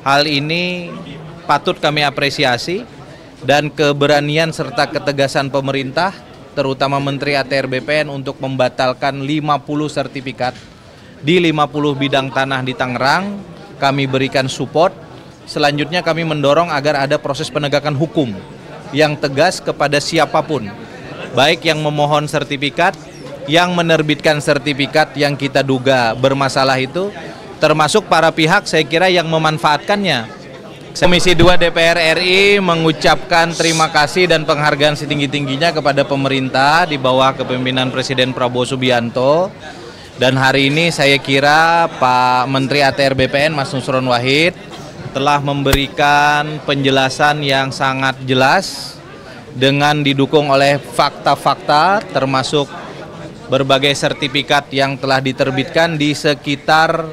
Hal ini patut kami apresiasi dan keberanian serta ketegasan pemerintah, terutama Menteri ATR BPN untuk membatalkan 50 sertifikat di 50 bidang tanah di Tangerang. Kami berikan support. Selanjutnya kami mendorong agar ada proses penegakan hukum yang tegas kepada siapapun, baik yang memohon sertifikat, yang menerbitkan sertifikat yang kita duga bermasalah itu, termasuk para pihak saya kira yang memanfaatkannya. Komisi 2 DPR RI mengucapkan terima kasih dan penghargaan setinggi-tingginya kepada pemerintah di bawah kepemimpinan Presiden Prabowo Subianto. Dan hari ini saya kira Pak Menteri ATR BPN Mas Nusron Wahid telah memberikan penjelasan yang sangat jelas dengan didukung oleh fakta-fakta termasuk berbagai sertifikat yang telah diterbitkan di sekitar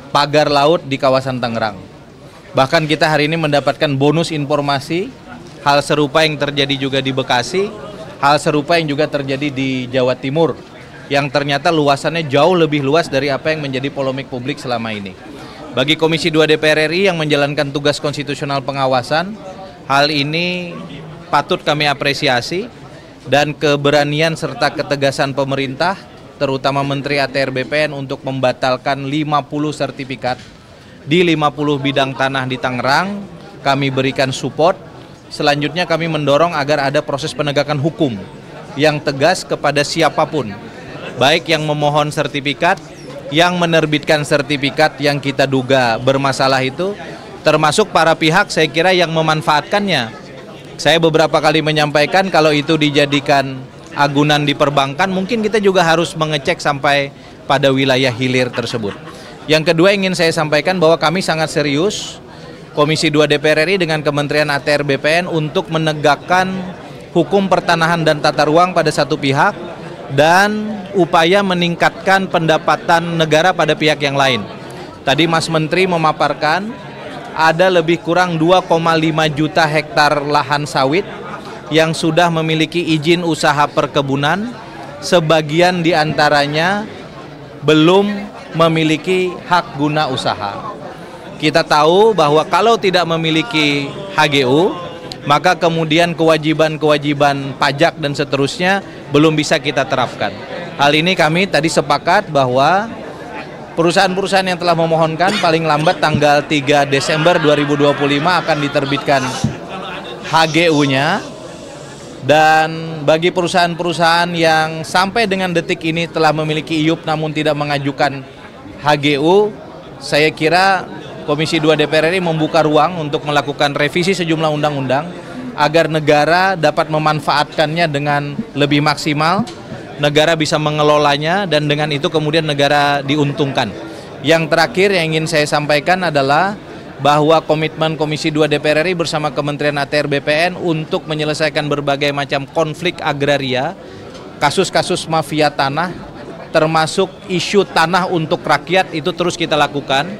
pagar laut di kawasan Tangerang. Bahkan kita hari ini mendapatkan bonus informasi, hal serupa yang terjadi juga di Bekasi, hal serupa yang juga terjadi di Jawa Timur, yang ternyata luasannya jauh lebih luas dari apa yang menjadi polemik publik selama ini. Bagi Komisi 2 DPR RI yang menjalankan tugas konstitusional pengawasan, hal ini patut kami apresiasi dan keberanian serta ketegasan pemerintah, terutama Menteri ATR BPN untuk membatalkan 50 sertifikat di 50 bidang tanah di Tangerang. Kami berikan support. Selanjutnya kami mendorong agar ada proses penegakan hukum yang tegas kepada siapapun, baik yang memohon sertifikat, yang menerbitkan sertifikat yang kita duga bermasalah itu, termasuk para pihak saya kira yang memanfaatkannya. Saya beberapa kali menyampaikan kalau itu dijadikan agunan di perbankan, mungkin kita juga harus mengecek sampai pada wilayah hilir tersebut. Yang kedua ingin saya sampaikan bahwa kami sangat serius, Komisi 2 DPR RI dengan Kementerian ATR BPN untuk menegakkan hukum pertanahan dan tata ruang pada satu pihak dan upaya meningkatkan pendapatan negara pada pihak yang lain. Tadi Mas Menteri memaparkan ada lebih kurang 2,5 juta hektar lahan sawit yang sudah memiliki izin usaha perkebunan, sebagian diantaranya belum memiliki hak guna usaha. Kita tahu bahwa kalau tidak memiliki HGU, maka kemudian kewajiban-kewajiban pajak dan seterusnya belum bisa kita terapkan. Hal ini kami tadi sepakat bahwa perusahaan-perusahaan yang telah memohonkan paling lambat tanggal 3 Desember 2025 akan diterbitkan HGU-nya. Dan bagi perusahaan-perusahaan yang sampai dengan detik ini telah memiliki IUP namun tidak mengajukan HGU, saya kira Komisi 2 DPR RI membuka ruang untuk melakukan revisi sejumlah undang-undang agar negara dapat memanfaatkannya dengan lebih maksimal, negara bisa mengelolanya, dan dengan itu kemudian negara diuntungkan. Yang terakhir yang ingin saya sampaikan adalah bahwa komitmen Komisi 2 DPR RI bersama Kementerian ATR BPN untuk menyelesaikan berbagai macam konflik agraria, kasus-kasus mafia tanah, termasuk isu tanah untuk rakyat itu terus kita lakukan.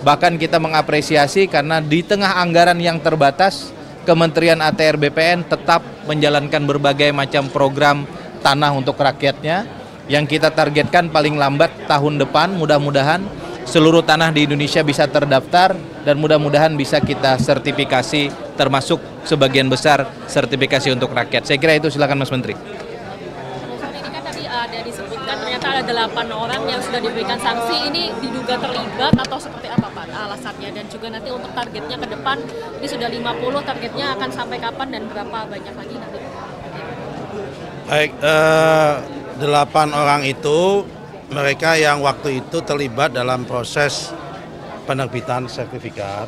Bahkan kita mengapresiasi karena di tengah anggaran yang terbatas, Kementerian ATR BPN tetap menjalankan berbagai macam program tanah untuk rakyatnya yang kita targetkan paling lambat tahun depan mudah-mudahan seluruh tanah di Indonesia bisa terdaftar dan mudah-mudahan bisa kita sertifikasi, termasuk sebagian besar sertifikasi untuk rakyat. Saya kira itu, silakan Mas Menteri. Ini kan tadi ada disebutkan ternyata ada 8 orang yang sudah diberikan sanksi, ini diduga terlibat atau seperti apa Pak alasannya? Dan juga nanti untuk targetnya ke depan, ini sudah 50, targetnya akan sampai kapan dan berapa banyak lagi nanti? Baik, 8 orang itu mereka yang waktu itu terlibat dalam proses penerbitan sertifikat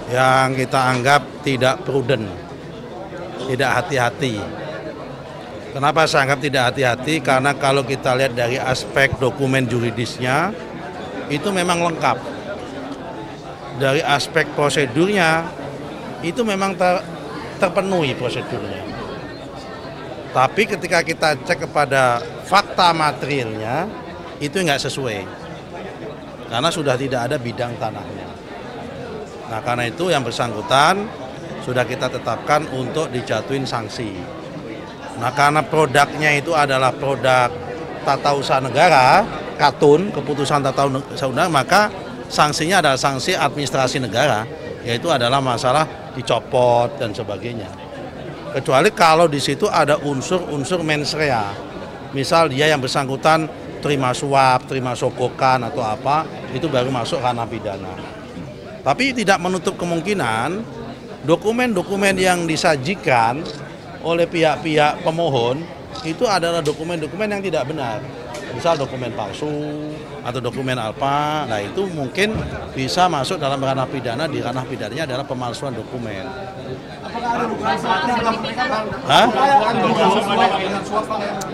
yang kita anggap tidak prudent, tidak hati-hati. Kenapa saya anggap tidak hati-hati? Karena kalau kita lihat dari aspek dokumen juridisnya, itu memang lengkap. Dari aspek prosedurnya, itu memang terpenuhi prosedurnya. Tapi ketika kita cek kepada fakta materialnya, itu nggak sesuai. Karena sudah tidak ada bidang tanahnya. Nah, karena itu yang bersangkutan sudah kita tetapkan untuk dijatuhin sanksi. Nah, karena produknya itu adalah produk tata usaha negara, KATUN, keputusan tata usaha negara, maka sanksinya adalah sanksi administrasi negara, yaitu adalah masalah dicopot dan sebagainya. Kecuali kalau di situ ada unsur-unsur mens rea. Misal dia yang bersangkutan terima suap, terima sogokan atau apa, itu baru masuk ranah pidana. Tapi tidak menutup kemungkinan dokumen-dokumen yang disajikan oleh pihak-pihak pemohon itu adalah dokumen-dokumen yang tidak benar. Misal dokumen palsu atau dokumen apa, nah itu mungkin bisa masuk dalam ranah pidana. Di ranah pidananya adalah pemalsuan dokumen. Hah?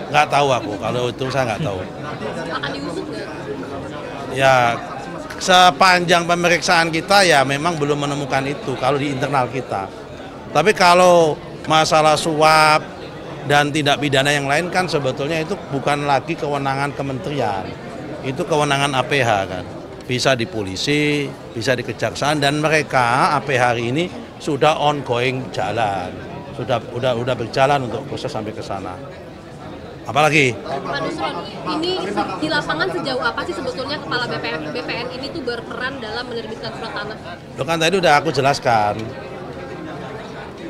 Nggak tahu aku, kalau itu saya nggak tahu. Ya, sepanjang pemeriksaan kita ya memang belum menemukan itu kalau di internal kita. Tapi kalau masalah suap dan tindak pidana yang lain kan sebetulnya itu bukan lagi kewenangan kementerian, itu kewenangan APH kan. Bisa di polisi, bisa di kejaksaan, dan mereka APH hari ini sudah ongoing jalan, sudah berjalan untuk proses sampai ke sana. Apalagi? Pak Nusron, ini di lapangan sejauh apa sih sebetulnya Kepala BPN ini tuh berperan dalam menerbitkan surat tanah? Loh kan tadi udah aku jelaskan.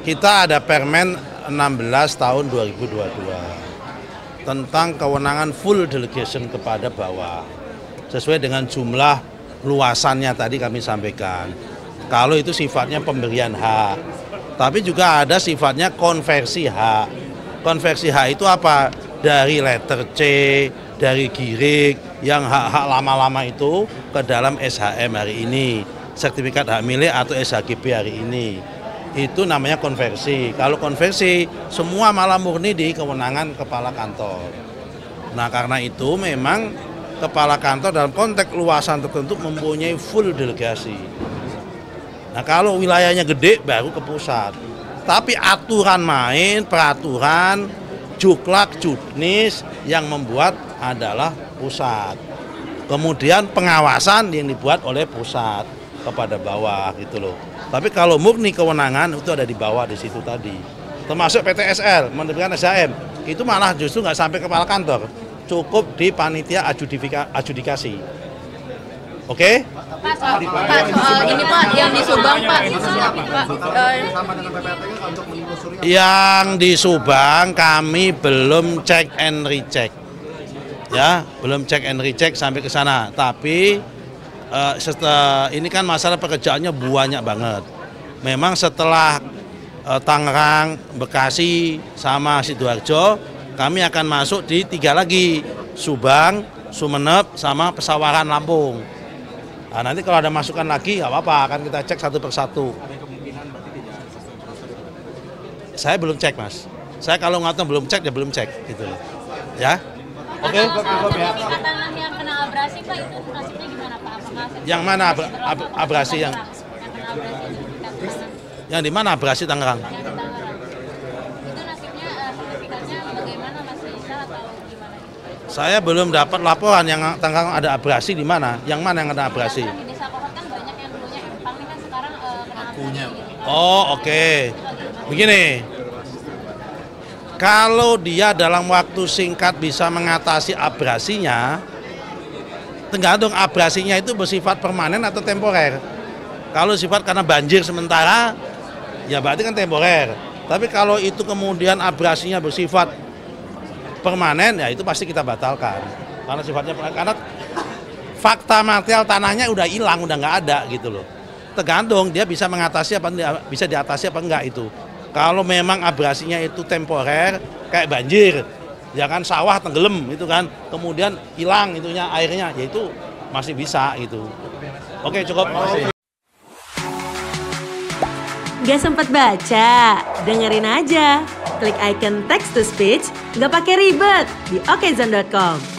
Kita ada Permen 16 tahun 2022 tentang kewenangan full delegation kepada bawah. Sesuai dengan jumlah luasannya tadi kami sampaikan. Kalau itu sifatnya pemberian hak, tapi juga ada sifatnya konversi hak. Konversi hak itu apa? Dari letter C, dari girik, yang hak-hak lama-lama itu ke dalam SHM hari ini, sertifikat hak milik atau SHGB hari ini. Itu namanya konversi. Kalau konversi, semua malah murni di kewenangan kepala kantor. Nah, karena itu memang kepala kantor dalam konteks luasan tertentu mempunyai full delegasi. Nah, kalau wilayahnya gede baru ke pusat. Tapi aturan main, peraturan, juklak, juknis yang membuat adalah pusat. Kemudian pengawasan yang dibuat oleh pusat kepada bawah gitu loh. Tapi kalau murni kewenangan itu ada di bawah di situ tadi. Termasuk PTSL, menerbitkan SHM, itu malah justru nggak sampai kepala kantor. Cukup di panitia adjudikasi. Oke? Pak, soal ini Pak yang di Subang Pak. Yang di Subang kami belum cek and recheck. Ya, belum cek and recheck sampai ke sana. Tapi setelah ini kan masalah pekerjaannya banyak banget. Memang setelah Tangerang, Bekasi, sama Sidoarjo, kami akan masuk di 3 lagi, Subang, Sumeneb, sama Pesawaran Lampung. Nah, nanti kalau ada masukan lagi nggak apa-apa, akan kita cek satu persatu. Saya belum cek, Mas. Saya kalau ngatakan belum cek, ya belum cek gitu. Ya. Oke. Tanah yang kena abrasi Pak itu nasibnya gimana Pak? Yang mana abrasi yang? Yang di mana abrasi Tangerang? Yang di Tangerang. Itu nasibnya sertifikatnya bagaimana, masih bisa atau gimana? Saya belum dapat laporan yang Tangerang ada abrasi di mana. Yang mana yang ada abrasi? Di Desa Kohot kan banyak yang dulunya empang, ini kan sekarang kena abrasi. Oh, oke. Begini. Kalau dia dalam waktu singkat bisa mengatasi abrasinya, tergantung abrasinya itu bersifat permanen atau temporer. Kalau sifat karena banjir sementara, ya berarti kan temporer. Tapi kalau itu kemudian abrasinya bersifat permanen, ya itu pasti kita batalkan. Karena sifatnya karena fakta material tanahnya udah hilang, udah nggak ada gitu loh. Tergantung dia bisa mengatasi apa enggak, bisa diatasi apa enggak itu. Kalau memang abrasinya itu temporer kayak banjir, ya kan sawah tenggelam itu kan, kemudian hilang itunya airnya, ya itu masih bisa gitu. Oke, cukup. Gak sempat baca? Dengerin aja. Klik icon text to speech, gak pakai ribet di okezone.com.